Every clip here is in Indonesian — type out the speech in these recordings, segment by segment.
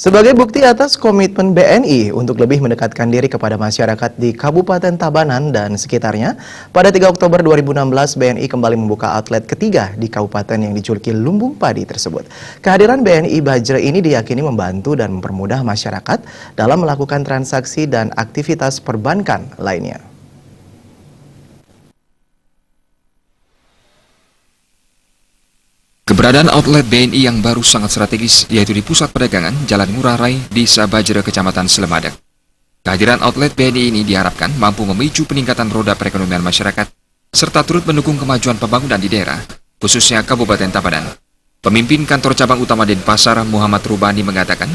Sebagai bukti atas komitmen BNI untuk lebih mendekatkan diri kepada masyarakat di Kabupaten Tabanan dan sekitarnya, pada 3 Oktober 2016 BNI kembali membuka outlet ketiga di kabupaten yang dijuluki Lumbung Padi tersebut. Kehadiran BNI Bajra ini diyakini membantu dan mempermudah masyarakat dalam melakukan transaksi dan aktivitas perbankan lainnya. Keberadaan outlet BNI yang baru sangat strategis, yaitu di Pusat Perdagangan Jalan Ngurah Rai, Desa Bajra, Kecamatan Selemadeg. Kehadiran outlet BNI ini diharapkan mampu memicu peningkatan roda perekonomian masyarakat, serta turut mendukung kemajuan pembangunan di daerah, khususnya Kabupaten Tabanan. Pemimpin Kantor Cabang Utama Denpasar, Muhammad Rubani, mengatakan,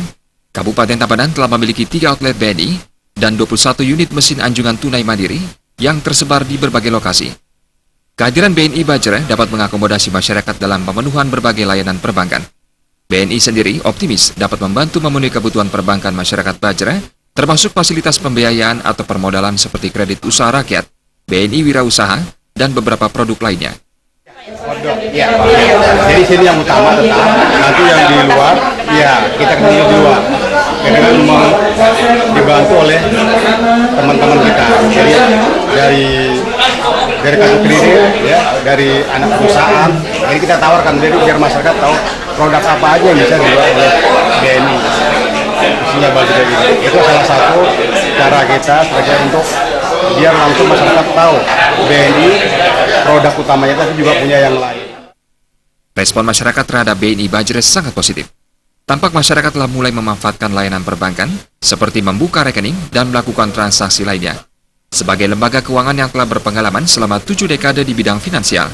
Kabupaten Tabanan telah memiliki 3 outlet BNI dan 21 unit mesin anjungan tunai mandiri yang tersebar di berbagai lokasi. Kehadiran BNI Bajra dapat mengakomodasi masyarakat dalam pemenuhan berbagai layanan perbankan. BNI sendiri optimis dapat membantu memenuhi kebutuhan perbankan masyarakat Bajra, termasuk fasilitas pembiayaan atau permodalan seperti kredit usaha rakyat, BNI Wirausaha, dan beberapa produk lainnya. Ya, jadi sini yang utama tetap, nanti yang di luar, ya kita kenal di luar. Dengan dibantu oleh teman-teman kita, jadi dari kartu kredit, ya, dari anak perusahaan. Jadi kita tawarkan biar masyarakat tahu produk apa aja yang bisa dijual oleh BNI. Khususnya Bajra ini. Itu salah satu cara kita sebagai untuk biar langsung masyarakat tahu BNI produk utamanya, tapi juga punya yang lain. Respon masyarakat terhadap BNI Bajra sangat positif. Tampak masyarakat telah mulai memanfaatkan layanan perbankan seperti membuka rekening dan melakukan transaksi lainnya. Sebagai lembaga keuangan yang telah berpengalaman selama 7 dekade di bidang finansial,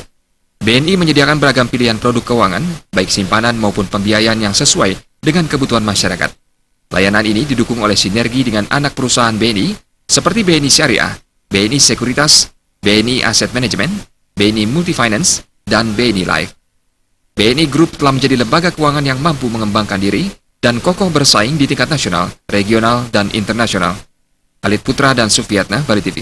BNI menyediakan beragam pilihan produk keuangan, baik simpanan maupun pembiayaan yang sesuai dengan kebutuhan masyarakat. Layanan ini didukung oleh sinergi dengan anak perusahaan BNI seperti BNI Syariah, BNI Sekuritas, BNI Asset Management, BNI Multifinance, dan BNI Life. BNI Group telah menjadi lembaga keuangan yang mampu mengembangkan diri dan kokoh bersaing di tingkat nasional, regional, dan internasional. Khalid Putra dan Sufiatna, Bali TV.